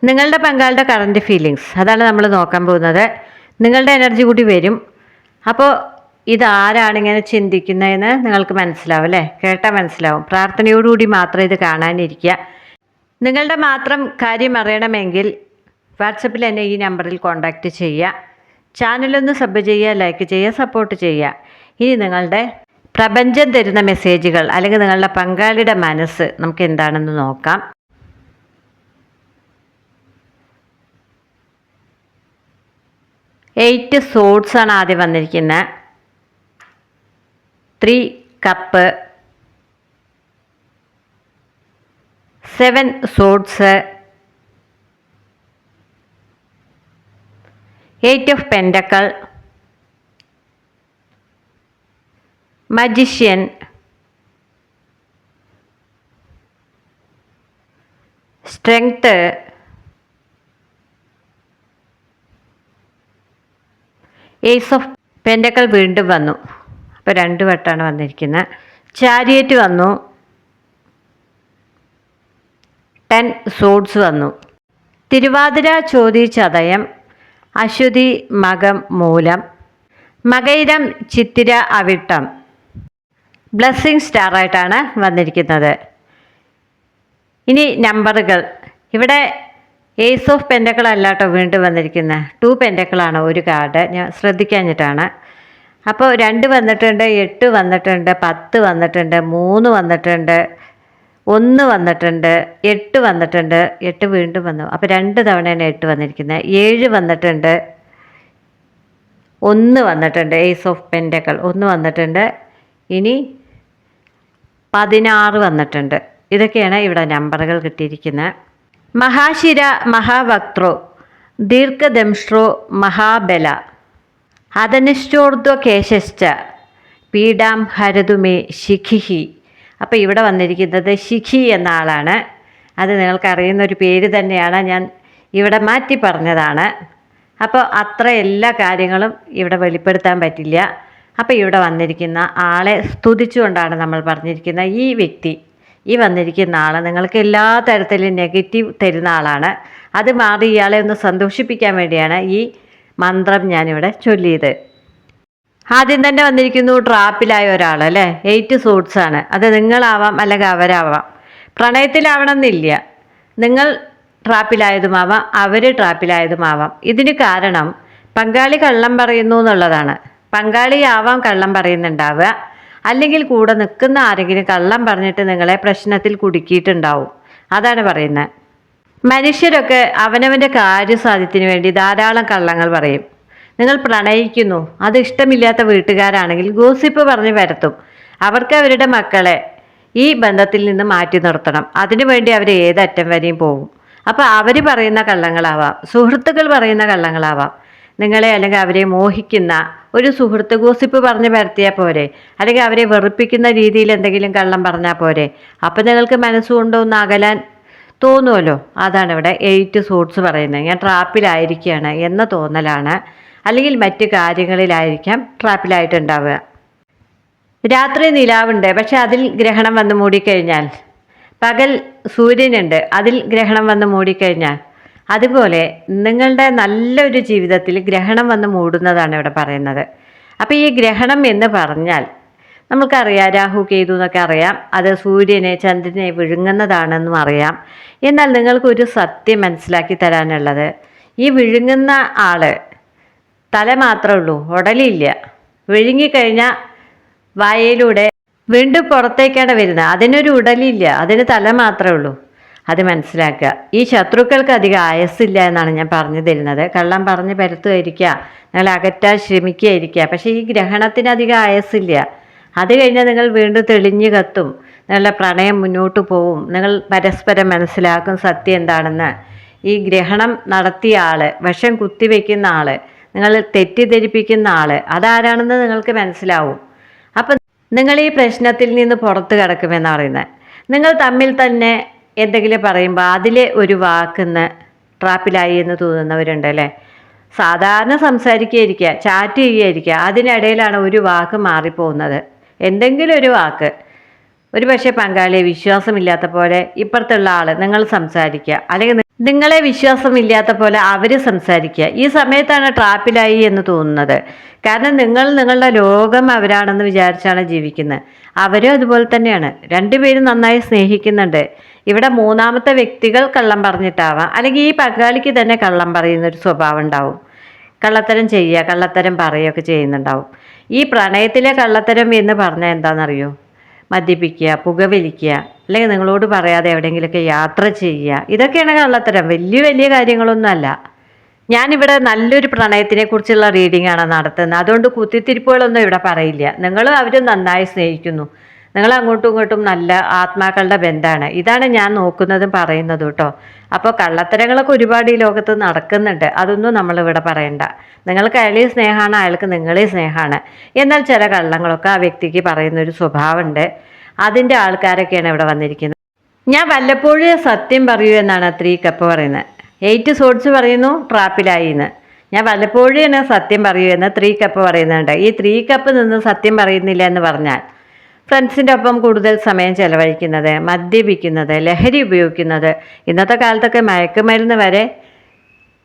നിങ്ങളുടെ പങ്കാളിയുടെ current feelings അതാണ് നമ്മൾ നോക്കാൻ പോകുന്നത്. നിങ്ങളുടെ എനർജി കൂടി വരും. അപ്പോൾ ഇതാരാണ് ഇങ്ങനെ ചിന്തിക്കുന്നതെന്ന് നിങ്ങൾക്ക് മനസ്സിലാവും അല്ലേ? കേട്ടാൽ മനസ്സിലാവും. പ്രാർത്ഥനയോടുകൂടി മാത്രം ഇത് കാണാനിരിക്കുക. നിങ്ങളുടെ മാത്രം കാര്യം അറിയണമെങ്കിൽ വാട്സപ്പിൽ എന്നെ ഈ നമ്പറിൽ കോൺടാക്റ്റ് ചെയ്യുക. ചാനലൊന്ന് സബ് ചെയ്യുക, ലൈക്ക് ചെയ്യുക, സപ്പോർട്ട് ചെയ്യുക. ഇനി നിങ്ങളുടെ പ്രപഞ്ചം തരുന്ന മെസ്സേജുകൾ അല്ലെങ്കിൽ നിങ്ങളുടെ പങ്കാളിയുടെ മനസ്സ് നമുക്ക് എന്താണെന്ന് നോക്കാം. എയ്റ്റ് സോഡ്സ് ആണ് ആദ്യം വന്നിരിക്കുന്നത്. 3 cup, 7 swords, 8 of pentacle, magician, strength, ace of pentacle വീണ്ടും വന്നു. അപ്പോൾ 2 വട്ടമാണ് വന്നിരിക്കുന്നത്. ചാരിയറ്റ് വന്നു, 10 സോഡ്സ് വന്നു. തിരുവാതിര, ചോതി, ചതയം, അശ്വതി, മകം, മൂലം, മകയിരം, ചിത്തിര, അവിട്ടം ബ്ലെസ്സിങ് സ്റ്റാറായിട്ടാണ് വന്നിരിക്കുന്നത്. ഇനി നമ്പറുകൾ. ഇവിടെ ഏസ് ഓഫ് പെൻഡക്കിൾ അല്ല കേട്ടോ വീണ്ടും വന്നിരിക്കുന്നത്. 2 പെൻഡക്കിളാണ് ഒരു കാർഡ്. ഞാൻ ശ്രദ്ധിക്കാഞ്ഞിട്ടാണ്. അപ്പോൾ 2 വന്നിട്ടുണ്ട്, 8 വന്നിട്ടുണ്ട്, 10 വന്നിട്ടുണ്ട്, 3 വന്നിട്ടുണ്ട്, 1 വന്നിട്ടുണ്ട്, 8 വന്നിട്ടുണ്ട്, 8 വീണ്ടും വന്നു. അപ്പോൾ 2 തവണയാണ് 8 വന്നിരിക്കുന്നത്. 7 വന്നിട്ടുണ്ട്, 1 വന്നിട്ടുണ്ട്, ഏസ് ഓഫ് പെൻഡക്കിൾ 1 വന്നിട്ടുണ്ട്. ഇനി 16 വന്നിട്ടുണ്ട്. ഇതൊക്കെയാണ് ഇവിടെ നമ്പറുകൾ കിട്ടിയിരിക്കുന്നത്. മഹാശിര, മഹാവക്ത്രോ, ദീർഘദംഷ്ട്രോ, മഹാബല, അധനിഷ്ഠോർധ്വ കേശശ്ച, പീഡാം ഹരതുമേ ശിഖിഹി. അപ്പോൾ ഇവിടെ വന്നിരിക്കുന്നത് ശിഖി എന്ന ആളാണ്. അത് നിങ്ങൾക്കറിയുന്നൊരു പേര് തന്നെയാണ്, ഞാൻ ഇവിടെ മാറ്റി പറഞ്ഞതാണ്. അപ്പോൾ അത്ര എല്ലാ കാര്യങ്ങളും ഇവിടെ വെളിപ്പെടുത്താൻ പറ്റില്ല. അപ്പോൾ ഇവിടെ വന്നിരിക്കുന്ന ആളെ സ്തുതിച്ചുകൊണ്ടാണ് നമ്മൾ പറഞ്ഞിരിക്കുന്ന ഈ വ്യക്തി, ഈ വന്നിരിക്കുന്ന ആൾ നിങ്ങൾക്ക് എല്ലാ തരത്തിലും നെഗറ്റീവ് തരുന്ന ആളാണ്. അത് മാറി ഇയാളെ ഒന്ന് സന്തോഷിപ്പിക്കാൻ വേണ്ടിയാണ് ഈ മന്ത്രം ഞാനിവിടെ ചൊല്ലിയത്. ആദ്യം തന്നെ വന്നിരിക്കുന്നു ട്രാപ്പിലായ ഒരാൾ അല്ലേ. 8 സോഡ്സ് ആണ്. അത് നിങ്ങളാവാം അല്ലെങ്കിൽ അവരാവാം. പ്രണയത്തിലാവണമെന്നില്ല. നിങ്ങൾ ട്രാപ്പിലായതുമാവാം, അവർ ട്രാപ്പിലായതുമാവാം. ഇതിന് കാരണം പങ്കാളി കള്ളം പറയുന്നു എന്നുള്ളതാണ്. പങ്കാളിയാവാം കള്ളം പറയുന്നുണ്ടാവുക, അല്ലെങ്കിൽ കൂടെ നിൽക്കുന്ന ആരെങ്കിലും കള്ളം പറഞ്ഞിട്ട് നിങ്ങളെ പ്രശ്നത്തിൽ കുടുക്കിയിട്ടുണ്ടാവും. അതാണ് പറയുന്നത്. മനുഷ്യരൊക്കെ അവനവൻ്റെ കാര്യസാധ്യത്തിന് വേണ്ടി ധാരാളം കള്ളങ്ങൾ പറയും. നിങ്ങൾ പ്രണയിക്കുന്നു, അത് ഇഷ്ടമില്ലാത്ത വീട്ടുകാരാണെങ്കിൽ ഗോസിപ്പ് പറഞ്ഞ് വരുത്തും. അവർക്ക് അവരുടെ മക്കളെ ഈ ബന്ധത്തിൽ നിന്ന് മാറ്റി നിർത്തണം. അതിനുവേണ്ടി അവർ ഏതറ്റം വരെയും പോകും. അപ്പോൾ അവർ പറയുന്ന കള്ളങ്ങളാവാം, സുഹൃത്തുക്കൾ പറയുന്ന കള്ളങ്ങളാവാം. നിങ്ങളെ അല്ലെങ്കിൽ അവരെ മോഹിക്കുന്ന ഒരു സുഹൃത്ത് ഗോസിപ്പ് പറഞ്ഞ് വരുത്തിയാൽ പോരെ, അല്ലെങ്കിൽ അവരെ വെറുപ്പിക്കുന്ന രീതിയിൽ എന്തെങ്കിലും കള്ളം പറഞ്ഞാൽ പോരെ. അപ്പം നിങ്ങൾക്ക് മനസ്സുകൊണ്ടോ ഒന്ന് അകലാൻ തോന്നുമല്ലോ. അതാണ് ഇവിടെ 8 സോഡ്സ് പറയുന്നത്. ഞാൻ ട്രാപ്പിലായിരിക്കുകയാണ് എന്ന തോന്നലാണ്, അല്ലെങ്കിൽ മറ്റു കാര്യങ്ങളിലായിരിക്കാം ട്രാപ്പിലായിട്ടുണ്ടാവുക. രാത്രി നിലാവുണ്ട്, പക്ഷെ അതിൽ ഗ്രഹണം വന്ന് മൂടിക്കഴിഞ്ഞാൽ, പകൽ സൂര്യനുണ്ട്, അതിൽ ഗ്രഹണം വന്ന് മൂടിക്കഴിഞ്ഞാൽ, അതുപോലെ നിങ്ങളുടെ നല്ലൊരു ജീവിതത്തിൽ ഗ്രഹണം വന്ന് മൂടുന്നതാണ് ഇവിടെ പറയുന്നത്. അപ്പോൾ ഈ ഗ്രഹണം എന്ന് പറഞ്ഞാൽ നമുക്കറിയാം, രാഹു കേതു എന്നൊക്കെ അറിയാം, അത് സൂര്യനെ ചന്ദ്രനെ വിഴുങ്ങുന്നതാണെന്നും അറിയാം. എന്നാൽ നിങ്ങൾക്കൊരു സത്യം മനസ്സിലാക്കി തരാനുള്ളത്, ഈ വിഴുങ്ങുന്ന ആൾ തല മാത്രമേ ഉള്ളൂ, ഉടലില്ല. വിഴുങ്ങിക്കഴിഞ്ഞാൽ വായയിലൂടെ വീണ്ടും പുറത്തേക്കാണ് വരുന്നത്. അതിനൊരു ഉടലില്ല, അതിന് തല മാത്രമേ ഉള്ളൂ. അത് മനസ്സിലാക്കുക. ഈ ശത്രുക്കൾക്ക് അധികം ആയസ്സില്ല എന്നാണ് ഞാൻ പറഞ്ഞു തരുന്നത്. കള്ളം പറഞ്ഞ് പരത്തുമായിരിക്കുക, നിങ്ങൾ അകറ്റാൻ ശ്രമിക്കുകയായിരിക്കുക. പക്ഷേ ഈ ഗ്രഹണത്തിന് അധികം ആയസ്സില്ല. അത് കഴിഞ്ഞാൽ നിങ്ങൾ വീണ്ടും തെളിഞ്ഞു കത്തും, നിങ്ങളുടെ പ്രണയം മുന്നോട്ട് പോവും, നിങ്ങൾ പരസ്പരം മനസ്സിലാക്കും സത്യം എന്താണെന്ന്. ഈ ഗ്രഹണം നടത്തിയ ആൾ, വിഷം കുത്തിവെക്കുന്ന ആൾ, നിങ്ങൾ തെറ്റിദ്ധരിപ്പിക്കുന്ന ആൾ അതാരാണെന്ന് നിങ്ങൾക്ക് മനസ്സിലാവും. അപ്പം നിങ്ങൾ ഈ പ്രശ്നത്തിൽ നിന്ന് പുറത്ത് കിടക്കുമെന്നാണ് പറയുന്നത്. നിങ്ങൾ തമ്മിൽ തന്നെ എന്തെങ്കിലും പറയുമ്പോൾ അതിലെ ഒരു വാക്കിന്ന് ട്രാപ്പിലായി എന്ന് തോന്നുന്നവരുണ്ട് അല്ലേ. സാധാരണ സംസാരിക്കുകയായിരിക്കുക, ചാറ്റ് ചെയ്യുകയായിരിക്കുക, അതിനിടയിലാണ് ഒരു വാക്ക് മാറിപ്പോകുന്നത്. എന്തെങ്കിലും ഒരു വാക്ക്, ഒരു പക്ഷേ പങ്കാളിയെ വിശ്വാസമില്ലാത്ത പോലെ ഇപ്പുറത്തുള്ള ആൾ നിങ്ങൾ സംസാരിക്കുക, അല്ലെങ്കിൽ നിങ്ങളെ വിശ്വാസമില്ലാത്ത പോലെ അവർ സംസാരിക്കുക. ഈ സമയത്താണ് ട്രാപ്പിലായി എന്ന് തോന്നുന്നത്. കാരണം നിങ്ങൾ നിങ്ങളുടെ ലോകം അവരാണെന്ന് വിചാരിച്ചാണ് ജീവിക്കുന്നത്. അവരും അതുപോലെ തന്നെയാണ്. രണ്ടുപേരും നന്നായി സ്നേഹിക്കുന്നുണ്ട്. ഇവിടെ മൂന്നാമത്തെ വ്യക്തികൾ കള്ളം പറഞ്ഞിട്ടാവാം, അല്ലെങ്കിൽ ഈ പങ്കാളിക്ക് തന്നെ കള്ളം പറയുന്നൊരു സ്വഭാവം ഉണ്ടാവും. കള്ളത്തരം ചെയ്യുക, കള്ളത്തരം പറയുകയൊക്കെ ചെയ്യുന്നുണ്ടാവും. ഈ പ്രണയത്തിലെ കള്ളത്തരം എന്ന് പറഞ്ഞാൽ എന്താണെന്നറിയോ? മദ്യപിക്കുക, പുകവലിക്കുക, അല്ലെങ്കിൽ നിങ്ങളോട് പറയാതെ എവിടെയെങ്കിലുമൊക്കെ യാത്ര ചെയ്യുക, ഇതൊക്കെയാണ് കള്ളത്തരം. വലിയ വലിയ കാര്യങ്ങളൊന്നുമല്ല. ഞാനിവിടെ നല്ലൊരു പ്രണയത്തിനെ കുറിച്ചുള്ള റീഡിംഗ് ആണ് നടത്തുന്നത്. അതുകൊണ്ട് കുത്തിത്തിരിപ്പുകളൊന്നും ഇവിടെ പറയില്ല. നിങ്ങളും അവരും നന്നായി സ്നേഹിക്കുന്നു, നിങ്ങൾ അങ്ങോട്ടും ഇങ്ങോട്ടും നല്ല ആത്മാക്കളുടെ ബന്ധമാണ്. ഇതാണ് ഞാൻ നോക്കുന്നതും പറയുന്നതും കേട്ടോ. അപ്പോൾ കള്ളത്തരങ്ങളൊക്കെ ഒരുപാട് ഈ ലോകത്ത് നടക്കുന്നുണ്ട്. അതൊന്നും നമ്മളിവിടെ പറയണ്ട. നിങ്ങൾക്ക് അയാളെ സ്നേഹമാണ്, അയാൾക്ക് നിങ്ങളെ സ്നേഹമാണ്. എന്നാൽ ചില കള്ളങ്ങളൊക്കെ ആ വ്യക്തിക്ക് പറയുന്നൊരു സ്വഭാവമുണ്ട്. അതിൻ്റെ ആൾക്കാരൊക്കെയാണ് ഇവിടെ വന്നിരിക്കുന്നത്. ഞാൻ വല്ലപ്പോഴും സത്യം പറയൂ എന്നാണ് 3 കപ്പ് പറയുന്നത്. 8 സോഡ്സ് പറയുന്നു ട്രാപ്പിലായി എന്ന്. ഞാൻ വല്ലപ്പോഴും സത്യം പറയൂ എന്ന് 3 കപ്പ് പറയുന്നുണ്ട്. ഈ 3 കപ്പ് നിന്ന് സത്യം പറയുന്നില്ല എന്ന് പറഞ്ഞാൽ ഫ്രണ്ട്സിൻ്റെ ഒപ്പം കൂടുതൽ സമയം ചെലവഴിക്കുന്നത്, മദ്യപിക്കുന്നത്, ലഹരി ഉപയോഗിക്കുന്നത്. ഇന്നത്തെ കാലത്തൊക്കെ മയക്കുമരുന്ന് വരെ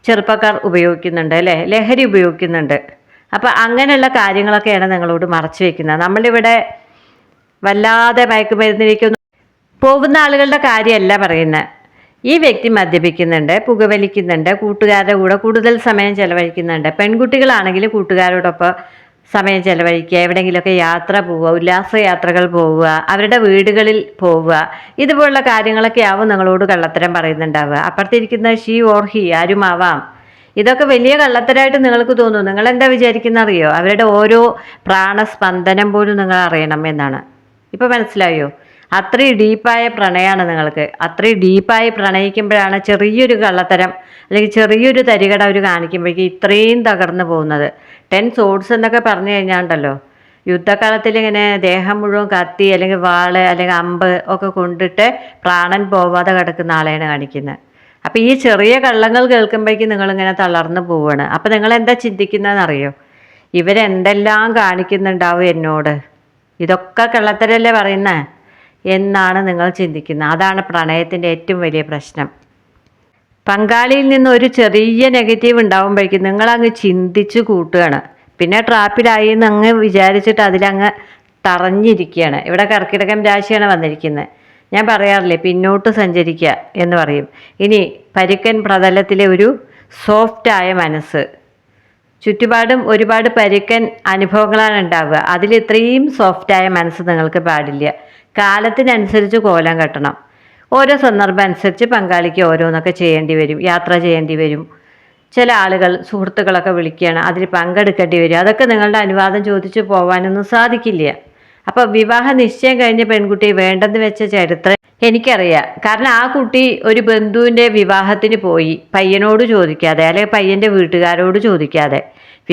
ചെറുപ്പക്കാർ ഉപയോഗിക്കുന്നുണ്ട് അല്ലേ, ലഹരി ഉപയോഗിക്കുന്നുണ്ട്. അപ്പോൾ അങ്ങനെയുള്ള കാര്യങ്ങളൊക്കെയാണ് നിങ്ങളോട് മറച്ചു വയ്ക്കുന്നത്. നമ്മളിവിടെ വല്ലാതെ മയക്കുമരുന്നിലേക്കൊന്നും പോകുന്ന ആളുകളുടെ കാര്യമല്ല പറയുന്നത്. ഈ വ്യക്തി മദ്യപിക്കുന്നുണ്ട്, പുകവലിക്കുന്നുണ്ട്, കൂട്ടുകാരുടെ കൂടെ കൂടുതൽ സമയം ചെലവഴിക്കുന്നുണ്ട്. പെൺകുട്ടികളാണെങ്കിൽ കൂട്ടുകാരോടൊപ്പം സമയം ചെലവഴിക്കുക, എവിടെയെങ്കിലുമൊക്കെ യാത്ര പോവുക, ഉല്ലാസയാത്രകൾ പോവുക, അവരുടെ വീടുകളിൽ പോവുക, ഇതുപോലുള്ള കാര്യങ്ങളൊക്കെ ആവും നിങ്ങളോട് കള്ളത്തരം പറയുന്നുണ്ടാവുക. അപ്പുറത്തിരിക്കുന്ന ഷീ ഓർ ഹി ആരുമാവാം. ഇതൊക്കെ വലിയ കള്ളത്തരമായിട്ട് നിങ്ങൾക്ക് തോന്നും. നിങ്ങൾ എന്താ വിചാരിക്കുന്ന അറിയോ? അവരുടെ ഓരോ പ്രാണസ്പന്ദനം പോലും നിങ്ങൾ അറിയണം എന്നാണ്. ഇപ്പോൾ മനസ്സിലായോ? അത്രയും ഡീപ്പായ പ്രണയമാണ് നിങ്ങൾക്ക്. അത്രയും ഡീപ്പായി പ്രണയിക്കുമ്പോഴാണ് ചെറിയൊരു കള്ളത്തരം അല്ലെങ്കിൽ ചെറിയൊരു തരികട അവർ കാണിക്കുമ്പോഴേക്കും ഇത്രയും തകർന്നു പോകുന്നത്. 10 സോഡ്സ് എന്നൊക്കെ പറഞ്ഞു കഴിഞ്ഞാണ്ടല്ലോ, യുദ്ധകാലത്തിൽ ഇങ്ങനെ ദേഹം മുഴുവൻ കത്തി അല്ലെങ്കിൽ വാള് അല്ലെങ്കിൽ അമ്പ് ഒക്കെ കൊണ്ടിട്ട് പ്രാണൻ പോവാതെ കിടക്കുന്ന ആളെയാണ് കാണിക്കുന്നത്. അപ്പം ഈ ചെറിയ കള്ളങ്ങൾ കേൾക്കുമ്പോഴേക്കും നിങ്ങളിങ്ങനെ തളർന്നു പോവുകയാണ്. അപ്പം നിങ്ങൾ എന്താ ചിന്തിക്കുന്നതെന്നറിയോ? ഇവരെന്തെല്ലാം കാണിക്കുന്നുണ്ടാവും എന്നോട്, ഇതൊക്കെ കള്ളത്തരല്ലേ പറയുന്നത് എന്നാണ് നിങ്ങൾ ചിന്തിക്കുന്നത്. അതാണ് പ്രണയത്തിൻ്റെ ഏറ്റവും വലിയ പ്രശ്നം. പങ്കാളിയിൽ നിന്ന് ഒരു ചെറിയ നെഗറ്റീവ് ഉണ്ടാകുമ്പോഴേക്കും നിങ്ങളങ്ങ് ചിന്തിച്ച് കൂട്ടുകയാണ്. പിന്നെ ട്രാപ്പിലായി എന്ന് അങ്ങ് വിചാരിച്ചിട്ട് അതിലങ്ങ് തറഞ്ഞിരിക്കുകയാണ്. ഇവിടെ കർക്കിടകം രാശിയാണ് വന്നിരിക്കുന്നത്. ഞാൻ പറയാറില്ലേ, പിന്നോട്ട് സഞ്ചരിക്കുക എന്ന് പറയും. ഇനി പരുക്കൻ പ്രതലത്തിലെ ഒരു സോഫ്റ്റായ മനസ്സ്. ചുറ്റുപാടും ഒരുപാട് പരുക്കൻ അനുഭവങ്ങളാണ് ഉണ്ടാവുക. അതിൽ ഇത്രയും സോഫ്റ്റായ മനസ്സ് നിങ്ങൾക്ക് പാടില്ല. കാലത്തിനനുസരിച്ച് കോലം കെട്ടണം. ഓരോ സന്ദർഭം അനുസരിച്ച് പങ്കാളിക്ക് ഓരോന്നൊക്കെ ചെയ്യേണ്ടി വരും, യാത്ര ചെയ്യേണ്ടി വരും. ചില ആളുകൾ സുഹൃത്തുക്കളൊക്കെ വിളിക്കുകയാണ്, അതിൽ പങ്കെടുക്കേണ്ടി വരും. അതൊക്കെ നിങ്ങളുടെ അനുവാദം ചോദിച്ചു പോകാനൊന്നും സാധിക്കില്ല. അപ്പോൾ വിവാഹ നിശ്ചയം കഴിഞ്ഞ പെൺകുട്ടി വേണ്ടെന്ന് വെച്ച ചരിത്രം എനിക്കറിയാം. കാരണം ആ കുട്ടി ഒരു ബന്ധുവിൻ്റെ വിവാഹത്തിന് പോയി, പയ്യനോട് ചോദിക്കാതെ അല്ലെങ്കിൽ പയ്യൻ്റെ വീട്ടുകാരോട് ചോദിക്കാതെ.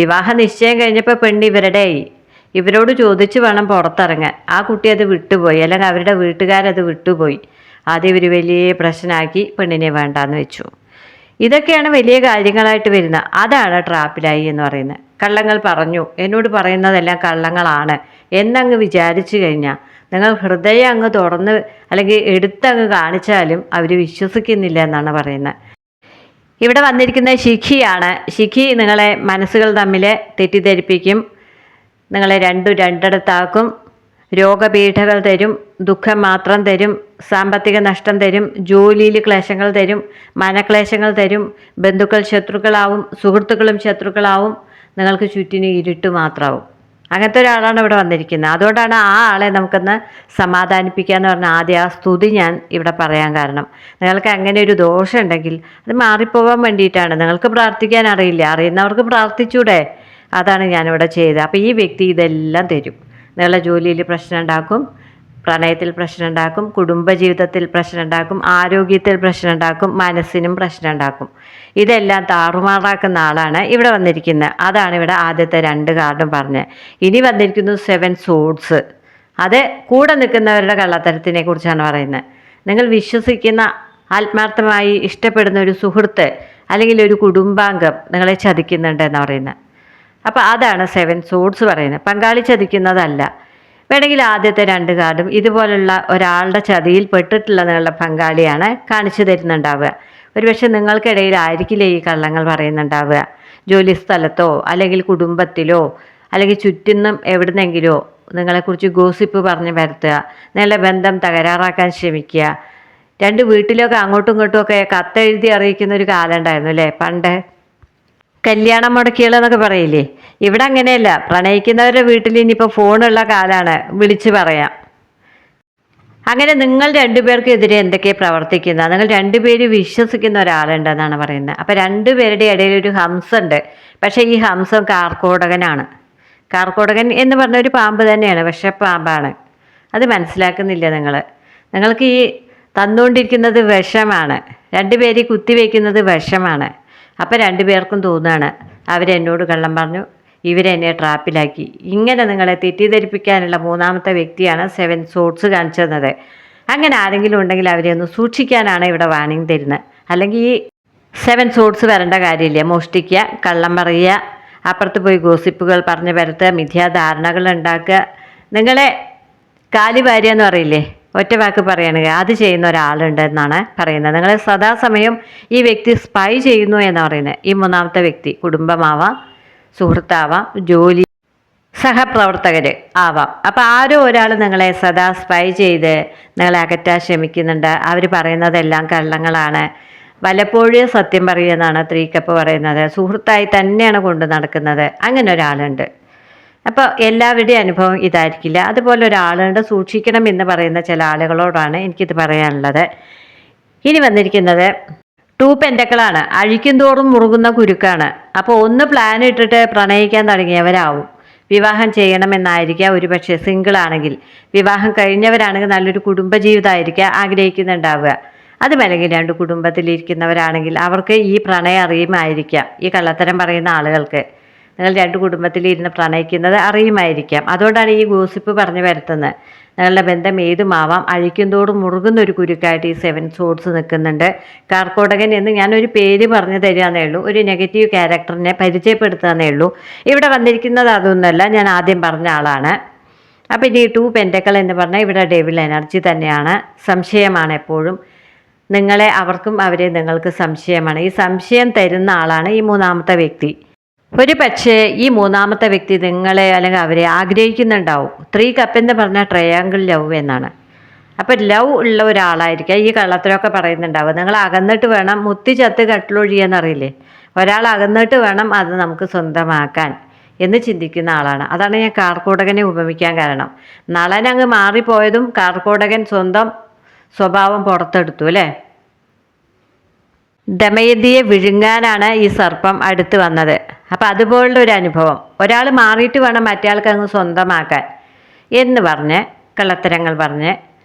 വിവാഹ നിശ്ചയം കഴിഞ്ഞപ്പോൾ പെണ്ണ് ഇവരുടെയായി. ഇവരോട് ചോദിച്ച് വേണം പുറത്തിറങ്ങാൻ. ആ കുട്ടി അത് വിട്ടുപോയി, അല്ലെങ്കിൽ അവരുടെ വീട്ടുകാരത് വിട്ടുപോയി. ആദ്യം ഇവർ വലിയ പ്രശ്നമാക്കി പെണ്ണിനെ വേണ്ടാന്ന് വെച്ചു. ഇതൊക്കെയാണ് വലിയ കാര്യങ്ങളായിട്ട് വരുന്നത്. അതാണ് ട്രാപ്പിലായി എന്ന് പറയുന്നത്. കള്ളങ്ങൾ പറഞ്ഞു, എന്നോട് പറയുന്നതെല്ലാം കള്ളങ്ങളാണ് എന്നങ്ങ് വിചാരിച്ചു കഴിഞ്ഞാൽ നിങ്ങൾ ഹൃദയം അങ്ങ് തുറന്ന് അല്ലെങ്കിൽ എടുത്തങ്ങ് കാണിച്ചാലും അവർ വിശ്വസിക്കുന്നില്ല എന്നാണ് പറയുന്നത്. ഇവിടെ വന്നിരിക്കുന്ന ശിഖിയാണ്. ശിഖി നിങ്ങളെ മനസ്സുകൾ തമ്മിൽ തെറ്റിദ്ധരിപ്പിക്കും, നിങ്ങളെ രണ്ടിടത്താക്കും, രോഗപീഠകൾ തരും, ദുഃഖം മാത്രം തരും, സാമ്പത്തിക നഷ്ടം തരും, ജോലിയിൽ ക്ലേശങ്ങൾ തരും, മനക്ലേശങ്ങൾ തരും, ബന്ധുക്കൾ ശത്രുക്കളാവും, സുഹൃത്തുക്കളും ശത്രുക്കളാവും, നിങ്ങൾക്ക് ചുറ്റിന് ഇരുട്ട് മാത്രമാവും. അങ്ങനത്തെ ഒരാളാണ് ഇവിടെ വന്നിരിക്കുന്നത്. അതുകൊണ്ടാണ് ആ ആളെ നമുക്കൊന്ന് സമാധാനിപ്പിക്കുക എന്ന് പറഞ്ഞാൽ ആദ്യം ആ സ്തുതി ഞാൻ ഇവിടെ പറയാൻ കാരണം. നിങ്ങൾക്ക് അങ്ങനെ ഒരു ദോഷം ഉണ്ടെങ്കിൽ അത് മാറിപ്പോവാൻ വേണ്ടിയിട്ടാണ്. നിങ്ങൾക്ക് പ്രാർത്ഥിക്കാൻ അറിയില്ല, അറിയുന്നവർക്ക് പ്രാർത്ഥിച്ചൂടെ? അതാണ് ഞാനിവിടെ ചെയ്തത്. അപ്പോൾ ഈ വ്യക്തി ഇതെല്ലാം തരും. നിങ്ങളുടെ ജോലിയിൽ പ്രശ്നം ഉണ്ടാക്കും, പ്രണയത്തിൽ പ്രശ്നം ഉണ്ടാക്കും, കുടുംബജീവിതത്തിൽ പ്രശ്നം ഉണ്ടാക്കും, ആരോഗ്യത്തിൽ പ്രശ്നം ഉണ്ടാക്കും, മനസ്സിനും പ്രശ്നം ഉണ്ടാക്കും. ഇതെല്ലാം താറുമാറാക്കുന്ന ആളാണ് ഇവിടെ വന്നിരിക്കുന്നത്. അതാണ് ഇവിടെ ആദ്യത്തെ 2 കാർഡും പറഞ്ഞത്. ഇനി വന്നിരിക്കുന്നു 7 സോഡ്സ്. അത് കൂടെ നിൽക്കുന്നവരുടെ കള്ളത്തരത്തിനെ കുറിച്ചാണ് പറയുന്നത്. നിങ്ങൾ വിശ്വസിക്കുന്ന ആത്മാർത്ഥമായി ഇഷ്ടപ്പെടുന്ന ഒരു സുഹൃത്ത് അല്ലെങ്കിൽ ഒരു കുടുംബാംഗം നിങ്ങളെ ചതിക്കുന്നുണ്ടെന്ന് പറയുന്നത്. അപ്പോൾ അതാണ് 7 സോഡ്സ് പറയുന്നത്. പങ്കാളി ചതിക്കുന്നതല്ല. വേണമെങ്കിൽ ആദ്യത്തെ 2 കാർഡും ഇതുപോലുള്ള ഒരാളുടെ ചതിയിൽ പെട്ടിട്ടുള്ള നിങ്ങളുടെ പങ്കാളിയാണ് കാണിച്ചു തരുന്നുണ്ടാവുക. ഒരുപക്ഷെ നിങ്ങൾക്കിടയിലായിരിക്കില്ലേ ഈ കള്ളങ്ങൾ പറയുന്നുണ്ടാവുക. ജോലി സ്ഥലത്തോ അല്ലെങ്കിൽ കുടുംബത്തിലോ അല്ലെങ്കിൽ ചുറ്റും എവിടുന്നെങ്കിലോ നിങ്ങളെക്കുറിച്ച് ഗോസിപ്പ് പറഞ്ഞ് വരുത്തുക, നിങ്ങളുടെ ബന്ധം തകരാറാക്കാൻ ശ്രമിക്കുക. രണ്ട് വീട്ടിലൊക്കെ അങ്ങോട്ടും ഇങ്ങോട്ടും ഒക്കെ കത്തെഴുതി അറിയിക്കുന്ന ഒരു കാലം ഉണ്ടായിരുന്നു അല്ലേ പണ്ട്, കല്യാണം മുടക്കികളെന്നൊക്കെ പറയില്ലേ. ഇവിടെ അങ്ങനെയല്ല, പ്രണയിക്കുന്നവരുടെ വീട്ടിൽ ഇനിയിപ്പോൾ ഫോണുള്ള കാലമാണ്, വിളിച്ച് പറയാം. അങ്ങനെ നിങ്ങൾ രണ്ടുപേർക്കെതിരെ എന്തൊക്കെ പ്രവർത്തിക്കുന്ന, നിങ്ങൾ രണ്ടുപേരും വിശ്വസിക്കുന്ന ഒരാളുണ്ടെന്നാണ് പറയുന്നത്. അപ്പം രണ്ടുപേരുടെ ഇടയിൽ ഒരു ഹംസം ഉണ്ട്. പക്ഷേ ഈ ഹംസം കാർക്കോടകനാണ്. കാർക്കോടകൻ എന്ന് പറഞ്ഞ ഒരു പാമ്പ് തന്നെയാണ്, പക്ഷെ പാമ്പാണ്. അത് മനസ്സിലാക്കുന്നില്ല നിങ്ങൾ. നിങ്ങൾക്ക് ഈ തന്നുകൊണ്ടിരിക്കുന്നത് വിഷമാണ്, രണ്ടുപേരെ കുത്തിവെക്കുന്നത് വിഷമാണ്. അപ്പം രണ്ടുപേർക്കും തോന്നുകയാണ് അവരെന്നോട് കള്ളം പറഞ്ഞു, ഇവരെന്നെ ട്രാപ്പിലാക്കി. ഇങ്ങനെ നിങ്ങളെ തെറ്റിദ്ധരിപ്പിക്കാനുള്ള മൂന്നാമത്തെ വ്യക്തിയാണ് 7 സോർട്സ് കാണിച്ചു തന്നത്. അങ്ങനെ ആരെങ്കിലും ഉണ്ടെങ്കിൽ അവരെ ഒന്ന് സൂക്ഷിക്കാനാണ് ഇവിടെ വാണിംഗ് തരുന്നത്. അല്ലെങ്കിൽ ഈ 7 സോർട്സ് വരേണ്ട കാര്യമില്ല. മോഷ്ടിക്കുക, കള്ളം പറയുക, അപ്പുറത്ത് പോയി ഗോസിപ്പുകൾ പറഞ്ഞ് പരത്തുക, മിഥ്യാധാരണകൾ ഉണ്ടാക്കുക, നിങ്ങളെ കാലി ഭാര്യ എന്ന് പറയില്ലേ, ഒറ്റ വാക്ക് പറയുകയാണെങ്കിൽ അത് ചെയ്യുന്ന ഒരാളുണ്ടെന്നാണ് പറയുന്നത്. നിങ്ങളെ സദാസമയം ഈ വ്യക്തി സ്പൈ ചെയ്യുന്നു എന്നാണ് പറയുന്നത്. ഈ മൂന്നാമത്തെ വ്യക്തി കുടുംബമാവാം, സുഹൃത്താവാം, ജോലി സഹപ്രവർത്തകർ ആവാം. അപ്പോൾ ആരോ ഒരാൾ നിങ്ങളെ സദാ സ്പൈ ചെയ്ത് നിങ്ങളെ അകറ്റാൻ ശ്രമിക്കുന്നുണ്ട്. അവർ പറയുന്നതെല്ലാം കള്ളങ്ങളാണ്. വല്ലപ്പോഴും സത്യം പറയുമെന്നാണ് 3 കപ്പ് പറയുന്നത്. സുഹൃത്തായി തന്നെയാണ് കൊണ്ട് നടക്കുന്നത്. അങ്ങനെ ഒരാളുണ്ട്. അപ്പോൾ എല്ലാവരുടെയും അനുഭവം ഇതായിരിക്കില്ല. അതുപോലെ ഒരാളുണ്ട്, സൂക്ഷിക്കണം എന്ന് പറയുന്ന ചില ആളുകളോടാണ് എനിക്കിത് പറയാനുള്ളത്. ഇനി വന്നിരിക്കുന്നത് 2 പെൻറ്റക്കിളാണ്. അഴിക്കും തോറും മുറുകുന്ന കുരുക്കാണ്. അപ്പോൾ ഒന്ന് പ്ലാൻ ഇട്ടിട്ട് പ്രണയിക്കാൻ തുടങ്ങിയവരാവും. വിവാഹം ചെയ്യണമെന്നായിരിക്കുക ഒരുപക്ഷെ സിംഗിൾ ആണെങ്കിൽ. വിവാഹം കഴിഞ്ഞവരാണെങ്കിൽ നല്ലൊരു കുടുംബജീവിതമായിരിക്കുക ആഗ്രഹിക്കുന്നുണ്ടാവുക. അതുമല്ലെങ്കിൽ 2 കുടുംബത്തിലിരിക്കുന്നവരാണെങ്കിൽ അവർക്ക് ഈ പ്രണയം അറിയുമായിരിക്കാം. ഈ കള്ളത്തരം പറയുന്ന ആളുകൾക്ക് നിങ്ങൾ 2 കുടുംബത്തിലിരുന്ന് പ്രണയിക്കുന്നത് അറിയുമായിരിക്കാം. അതുകൊണ്ടാണ് ഈ ഗോസിപ്പ് പറഞ്ഞു വരുത്തുന്നത്. നിങ്ങളുടെ ബന്ധം ഏതുമാവാം. അഴിക്കും തോറും മുറുകുന്ന ഒരു കുരുക്കായിട്ട് ഈ 7 സോർട്സ് നിൽക്കുന്നുണ്ട്. കാർക്കോടകൻ എന്ന് ഞാനൊരു പേര് പറഞ്ഞു തരികയെന്നേ ഉള്ളൂ, ഒരു നെഗറ്റീവ് ക്യാരക്ടറിനെ പരിചയപ്പെടുത്തുകയെന്നേ ഉള്ളൂ. ഇവിടെ വന്നിരിക്കുന്നത് അതൊന്നുമല്ല, ഞാൻ ആദ്യം പറഞ്ഞ ആളാണ്. അപ്പം ഇനി 2 പെൻറ്റക്കിൾ എന്ന് പറഞ്ഞാൽ ഇവിടെ ഡെവിൾ എനർജി തന്നെയാണ്. സംശയമാണ് എപ്പോഴും. നിങ്ങളെ അവർക്കും അവരെ നിങ്ങൾക്ക് സംശയമാണ്. ഈ സംശയം തരുന്ന ആളാണ് ഈ മൂന്നാമത്തെ വ്യക്തി. ഒരു പക്ഷേ ഈ മൂന്നാമത്തെ വ്യക്തി നിങ്ങളെ അല്ലെങ്കിൽ അവരെ ആഗ്രഹിക്കുന്നുണ്ടാവും. 3 കപ്പ് എന്ന് പറഞ്ഞാൽ ട്രയാങ്കിൾ ലവ് എന്നാണ്. അപ്പം ലവ് ഉള്ള ഒരാളായിരിക്കാം ഈ കള്ളത്തിലൊക്കെ പറയുന്നുണ്ടാവും. നിങ്ങൾ അകന്നിട്ട് വേണം മുത്തി ചത്ത് കട്ടിലൊഴിയെന്നറിയില്ലേ, ഒരാൾ അകന്നിട്ട് വേണം അത് നമുക്ക് സ്വന്തമാക്കാൻ എന്ന് ചിന്തിക്കുന്ന ആളാണ്. അതാണ് ഞാൻ കാർക്കോടകനെ ഉപമിക്കാൻ കാരണം. നളനങ്ങ് മാറിപ്പോയതും കാർക്കോടകൻ സ്വന്തം സ്വഭാവം പുറത്തെടുത്തു അല്ലേ. ദമയന്തിയെ വിഴുങ്ങാനാണ് ഈ സർപ്പം അടുത്ത് വന്നത്. അപ്പം അതുപോലുള്ള ഒരു അനുഭവം, ഒരാൾ മാറിയിട്ട് വേണം മറ്റേയാൾക്ക് അങ്ങ് സ്വന്തമാക്കാൻ എന്ന് പറഞ്ഞ് കള്ളത്തരങ്ങൾ പറഞ്ഞ്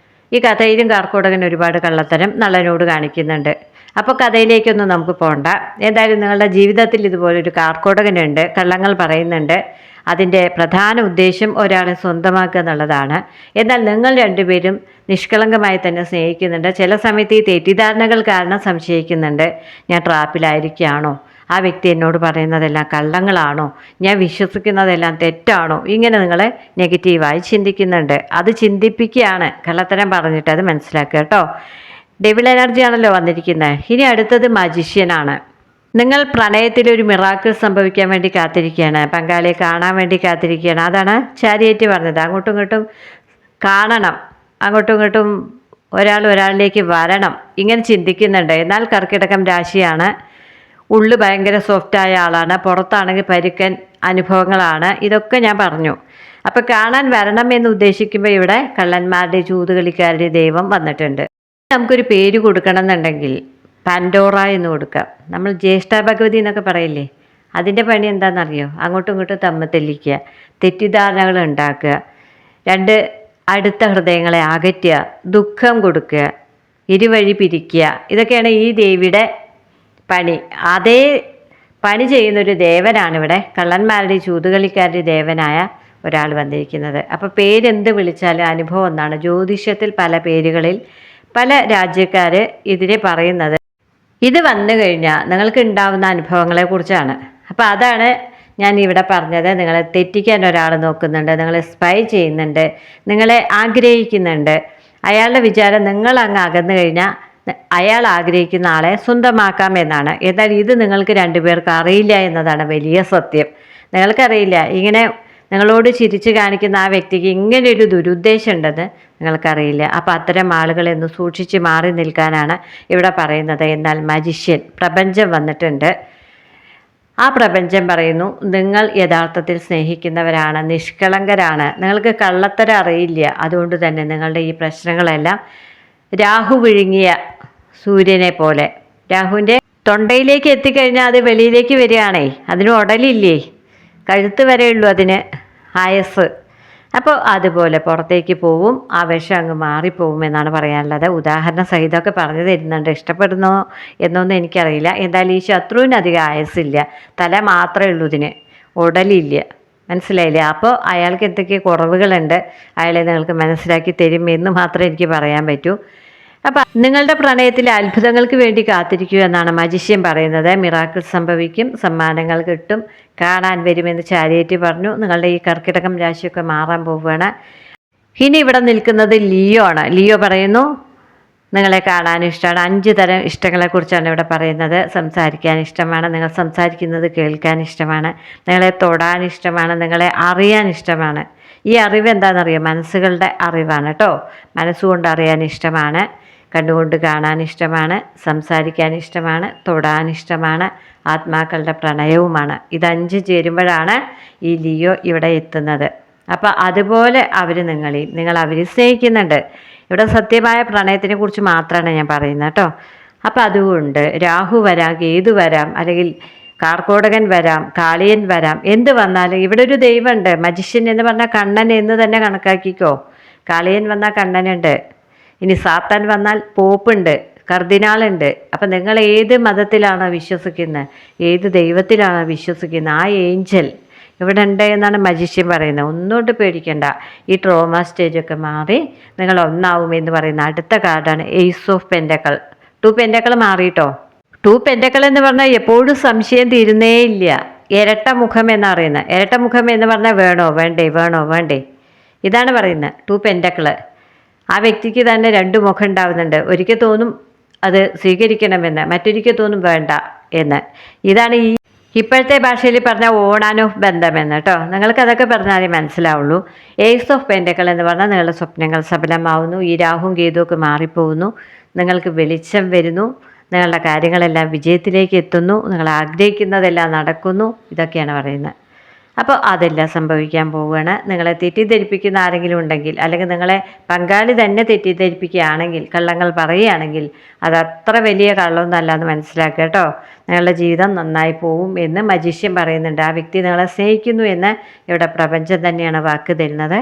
ഈ കഥയിലും കാർക്കോടകൻ ഒരുപാട് കള്ളത്തരം നളനോട് കാണിക്കുന്നുണ്ട്. അപ്പോൾ കഥയിലേക്കൊന്നും നമുക്ക് പോകണ്ട. എന്തായാലും നിങ്ങളുടെ ജീവിതത്തിൽ ഇതുപോലൊരു കാർക്കോടകനുണ്ട്, കള്ളങ്ങൾ പറയുന്നുണ്ട്. അതിൻ്റെ പ്രധാന ഉദ്ദേശം ഒരാളെ സ്വന്തമാക്കുക എന്നുള്ളതാണ്. എന്നാൽ നിങ്ങൾ രണ്ടുപേരും നിഷ്കളങ്കമായി തന്നെ സ്നേഹിക്കുന്നുണ്ട്. ചില സമയത്ത് ഈ തെറ്റിദ്ധാരണകൾ കാരണം സംശയിക്കുന്നുണ്ട്. ഞാൻ ട്രാപ്പിലായിരിക്കുകയാണോ, ആ വ്യക്തി എന്നോട് പറയുന്നതെല്ലാം കള്ളങ്ങളാണോ, ഞാൻ വിശ്വസിക്കുന്നതെല്ലാം തെറ്റാണോ, ഇങ്ങനെ നിങ്ങൾ നെഗറ്റീവായി ചിന്തിക്കുന്നുണ്ട്. അത് ചിന്തിപ്പിക്കുകയാണ് കള്ളത്തരം പറഞ്ഞിട്ട്, അത് മനസ്സിലാക്കുക കേട്ടോ. ഡെവിൾ എനർജി ആണല്ലോ വന്നിരിക്കുന്നത്. ഇനി അടുത്തത് മജിഷ്യനാണ്. നിങ്ങൾ പ്രണയത്തിലൊരു മിറാക്കിൾ സംഭവിക്കാൻ വേണ്ടി കാത്തിരിക്കുകയാണ്, പങ്കാളിയെ കാണാൻ വേണ്ടി കാത്തിരിക്കുകയാണ്. അതാണ് ചാരിയേറ്റ് പറഞ്ഞത്. അങ്ങോട്ടും ഇങ്ങോട്ടും കാണണം, അങ്ങോട്ടും ഇങ്ങോട്ടും ഒരാൾ ഒരാളിലേക്ക് വരണം, ഇങ്ങനെ ചിന്തിക്കുന്നുണ്ട്. എന്നാൽ കർക്കിടകം രാശിയാണ്. ഉള്ളു ഭയങ്കര സോഫ്റ്റായ ആളാണ്, പുറത്താണെങ്കിൽ പരുക്കൻ അനുഭവങ്ങളാണ്. ഇതൊക്കെ ഞാൻ പറഞ്ഞു. അപ്പം കാണാൻ വരണം എന്ന് ഉദ്ദേശിക്കുമ്പോൾ ഇവിടെ കള്ളന്മാരുടെ ചൂതുകളിക്കാരുടെ ദൈവം വന്നിട്ടുണ്ട്. നമുക്കൊരു പേര് കൊടുക്കണം എന്നുണ്ടെങ്കിൽ പാൻഡോറ എന്ന് കൊടുക്കാം. നമ്മൾ ജ്യേഷ്ഠ ഭഗവതി എന്നൊക്കെ പറയില്ലേ, അതിൻ്റെ പണി എന്താണെന്നറിയോ? അങ്ങോട്ടും ഇങ്ങോട്ടും തമ്മിൽ തെല്ലിക്കുക, തെറ്റിദ്ധാരണകൾ ഉണ്ടാക്കുക, 2 അടുത്ത ഹൃദയങ്ങളെ അകറ്റുക, ദുഃഖം കൊടുക്കുക, ഇരുവഴി പിരിക്കുക. ഇതൊക്കെയാണ് ഈ ദേവിയുടെ പണി. അതേ പണി ചെയ്യുന്നൊരു ദേവനാണ് ഇവിടെ, കള്ളന്മാരുടെ ചൂതുകളിക്കാരുടെ ദേവനായ ഒരാൾ വന്നിരിക്കുന്നത്. അപ്പോൾ പേരെന്ത് വിളിച്ചാലും അനുഭവം ഒന്നാണ്. ജ്യോതിഷത്തിൽ പല പേരുകളിൽ പല രാജ്യക്കാർ ഇതിനെ പറയുന്നത്. ഇത് വന്നു കഴിഞ്ഞാൽ നിങ്ങൾക്ക് ഉണ്ടാവുന്ന അനുഭവങ്ങളെക്കുറിച്ചാണ്. അപ്പോൾ അതാണ് ഞാൻ ഇവിടെ പറഞ്ഞത്. നിങ്ങളെ തെറ്റിക്കാൻ ഒരാൾ നോക്കുന്നുണ്ട്, നിങ്ങളെ സ്പൈ ചെയ്യുന്നുണ്ട്, നിങ്ങളെ ആഗ്രഹിക്കുന്നുണ്ട്. അയാളുടെ വിചാരം നിങ്ങൾ അങ്ങ് അകന്നു കഴിഞ്ഞാൽ അയാൾ ആഗ്രഹിക്കുന്ന ആളെ സ്വന്തമാക്കാം എന്നാണ്. എന്നാൽ ഇത് നിങ്ങൾക്ക് രണ്ടുപേർക്ക് അറിയില്ല എന്നതാണ് വലിയ സത്യം. നിങ്ങൾക്കറിയില്ല ഇങ്ങനെ നിങ്ങളോട് ചിരിച്ചു കാണിക്കുന്ന ആ വ്യക്തിക്ക് ഇങ്ങനെയൊരു ദുരുദ്ദേശം ഉണ്ടെന്ന് നിങ്ങൾക്കറിയില്ല. അപ്പോൾ അത്തരം ആളുകളെന്ന് സൂക്ഷിച്ച് മാറി നിൽക്കാനാണ് ഇവിടെ പറയുന്നത്. എന്നാൽ മജിഷ്യൻ പ്രപഞ്ചം വന്നിട്ടുണ്ട്. ആ പ്രപഞ്ചം പറയുന്നു, നിങ്ങൾ യഥാർത്ഥത്തിൽ സ്നേഹിക്കുന്നവരാണ്, നിഷ്കളങ്കരാണ്, നിങ്ങൾക്ക് കള്ളത്തരം അറിയില്ല. അതുകൊണ്ട് തന്നെ നിങ്ങളുടെ ഈ പ്രശ്നങ്ങളെല്ലാം രാഹു വിഴുങ്ങിയ സൂര്യനെ പോലെ, രാഹുവിൻ്റെ തൊണ്ടയിലേക്ക് എത്തിക്കഴിഞ്ഞാൽ അത് വെളിയിലേക്ക് വരികയാണേ, അതിന് ഉടലില്ലേ, കഴുത്ത് വരെയുള്ളൂ അതിന് ആയസ്. അപ്പോൾ അതുപോലെ പുറത്തേക്ക് പോവും, ആ വിഷം അങ്ങ് മാറിപ്പോവും എന്നാണ് പറയാനുള്ളത്. ഉദാഹരണ സഹിതമൊക്കെ പറഞ്ഞു തരുന്നുണ്ട്. ഇഷ്ടപ്പെടുന്നോ എന്നൊന്നും എനിക്കറിയില്ല. എന്തായാലും ഈ ശത്രുവിന് അധികം ആയസില്ല, തല മാത്രമേ ഉള്ളൂ, ഇതിന് ഉടലില്ല. മനസ്സിലായില്ലേ? അപ്പോൾ അയാൾക്ക് എന്തൊക്കെ കുറവുകളുണ്ട്, അയാളെ നിങ്ങൾക്ക് മനസ്സിലാക്കി തരും എന്ന് മാത്രമേ എനിക്ക് പറയാൻ പറ്റൂ. അപ്പം നിങ്ങളുടെ പ്രണയത്തിൽ അത്ഭുതങ്ങൾക്ക് വേണ്ടി കാത്തിരിക്കുക എന്നാണ് മജിഷ്യൻ പറയുന്നത്. മിറാക്കിൾ സംഭവിക്കും, സമ്മാനങ്ങൾ കിട്ടും, കാണാൻ വരുമെന്ന് ചാരിറ്റി പറഞ്ഞു. നിങ്ങളുടെ ഈ കർക്കിടകം രാശിയൊക്കെ മാറാൻ പോവുകയാണ്. ഇനി ഇവിടെ നിൽക്കുന്നത് ലിയോ ആണ്. ലിയോ പറയുന്നു, നിങ്ങളെ കാണാൻ ഇഷ്ടമാണ്. 5 തരം ഇഷ്ടങ്ങളെക്കുറിച്ചാണ് ഇവിടെ പറയുന്നത്. സംസാരിക്കാൻ ഇഷ്ടമാണ്, നിങ്ങൾ സംസാരിക്കുന്നത് കേൾക്കാൻ ഇഷ്ടമാണ്, നിങ്ങളെ തൊടാൻ ഇഷ്ടമാണ്, നിങ്ങളെ അറിയാൻ ഇഷ്ടമാണ്. ഈ അറിവ് എന്താണെന്നറിയോ? മനസ്സുകളുടെ അറിവാണ് കേട്ടോ. മനസ്സുകൊണ്ട് അറിയാൻ ഇഷ്ടമാണ്, കണ്ടുകൊണ്ട് കാണാൻ ഇഷ്ടമാണ്, സംസാരിക്കാൻ ഇഷ്ടമാണ്, തൊടാൻ ഇഷ്ടമാണ്, ആത്മാക്കളുടെ പ്രണയവുമാണ്. ഇത് 5 ചേരുമ്പോഴാണ് ഈ ലിയോ ഇവിടെ എത്തുന്നത്. അപ്പോൾ അതുപോലെ നിങ്ങൾ അവരെ സ്നേഹിക്കുന്നുണ്ട്. ഇവിടെ സത്യമായ പ്രണയത്തിനെ കുറിച്ച് മാത്രമാണ് ഞാൻ പറയുന്നത് കേട്ടോ. അപ്പോൾ അതുകൊണ്ട് രാഹു വരാം, കേതു വരാം, അല്ലെങ്കിൽ കാർക്കോടകൻ വരാം, കാളിയൻ വരാം, എന്ത് വന്നാലും ഇവിടെ ഒരു ദൈവമുണ്ട്. മജിഷ്യൻ എന്ന് പറഞ്ഞാൽ കണ്ണൻ എന്ന് തന്നെ കണക്കാക്കിക്കോ. കാളിയൻ വന്നാൽ കണ്ണനുണ്ട്, ഇനി സാത്താൻ വന്നാൽ പോപ്പുണ്ട്, കർദിനാളുണ്ട്. അപ്പം നിങ്ങൾ ഏത് മതത്തിലാണോ വിശ്വസിക്കുന്നത്, ഏത് ദൈവത്തിലാണോ വിശ്വസിക്കുന്നത്, ആ ഏഞ്ചൽ ഇവിടെ ഉണ്ട് എന്നാണ് മജിഷ്യൻ പറയുന്നത്. ഒന്നുകൊണ്ട് പേടിക്കണ്ട. ഈ ട്രോമ സ്റ്റേജൊക്കെ മാറി നിങ്ങൾ ഒന്നാവും എന്ന് പറയുന്ന അടുത്ത കാർഡാണ് ഏസ് ഓഫ് പെൻഡക്കൾ. 2 പെൻഡക്കൾ മാറിയിട്ടോ. 2 പെൻഡക്കൾ എന്ന് പറഞ്ഞാൽ എപ്പോഴും സംശയം തീരുന്നേ ഇല്ല. ഇരട്ട മുഖം എന്നാണ് പറയുന്നത്. ഇരട്ട മുഖം എന്ന് പറഞ്ഞാൽ വേണോ വേണ്ടേ ഇതാണ് പറയുന്നത്. 2 പെൻഡക്കൾ. ആ വ്യക്തിക്ക് തന്നെ 2 മുഖം ഉണ്ടാവുന്നുണ്ട്. ഒരിക്കൽ തോന്നും അത് സ്വീകരിക്കണമെന്ന്, മറ്റൊരിക്കൽ തോന്നും വേണ്ട എന്ന്. ഇതാണ് ഈ ഇപ്പോഴത്തെ ഭാഷയിൽ പറഞ്ഞ ഓൺ ഓഫ് ബന്ധമെന്ന് കേട്ടോ. നിങ്ങൾക്ക് അതൊക്കെ പറഞ്ഞാലേ മനസ്സിലാവുള്ളൂ. ഏസ് ഓഫ് പെൻഡക്കൾ എന്ന് പറഞ്ഞാൽ നിങ്ങളുടെ സ്വപ്നങ്ങൾ സഫലമാവുന്നു, ഈ രാഹുവും കേതുവൊക്കെ മാറിപ്പോകുന്നു, നിങ്ങൾക്ക് വെളിച്ചം വരുന്നു, നിങ്ങളുടെ കാര്യങ്ങളെല്ലാം വിജയത്തിലേക്ക് എത്തുന്നു, നിങ്ങൾ ആഗ്രഹിക്കുന്നതെല്ലാം നടക്കുന്നു, ഇതൊക്കെയാണ് പറയുന്നത്. അപ്പോൾ അതെല്ലാം സംഭവിക്കാൻ പോവുകയാണ്. നിങ്ങളെ തെറ്റിദ്ധരിപ്പിക്കുന്ന ആരെങ്കിലും ഉണ്ടെങ്കിൽ, അല്ലെങ്കിൽ നിങ്ങളെ പങ്കാളി തന്നെ തെറ്റിദ്ധരിപ്പിക്കുകയാണെങ്കിൽ, കള്ളങ്ങൾ പറയുകയാണെങ്കിൽ, അത് അത്ര വലിയ കള്ളമൊന്നുമല്ല എന്ന് മനസ്സിലാക്കുക കേട്ടോ. നിങ്ങളുടെ ജീവിതം നന്നായി പോവും എന്ന് മജിഷ്യൻ പറയുന്നുണ്ട്. ആ വ്യക്തി നിങ്ങളെ സ്നേഹിക്കുന്നു എന്ന് ഇവിടെ പ്രപഞ്ചം തന്നെയാണ് വാക്ക് തരുന്നത്.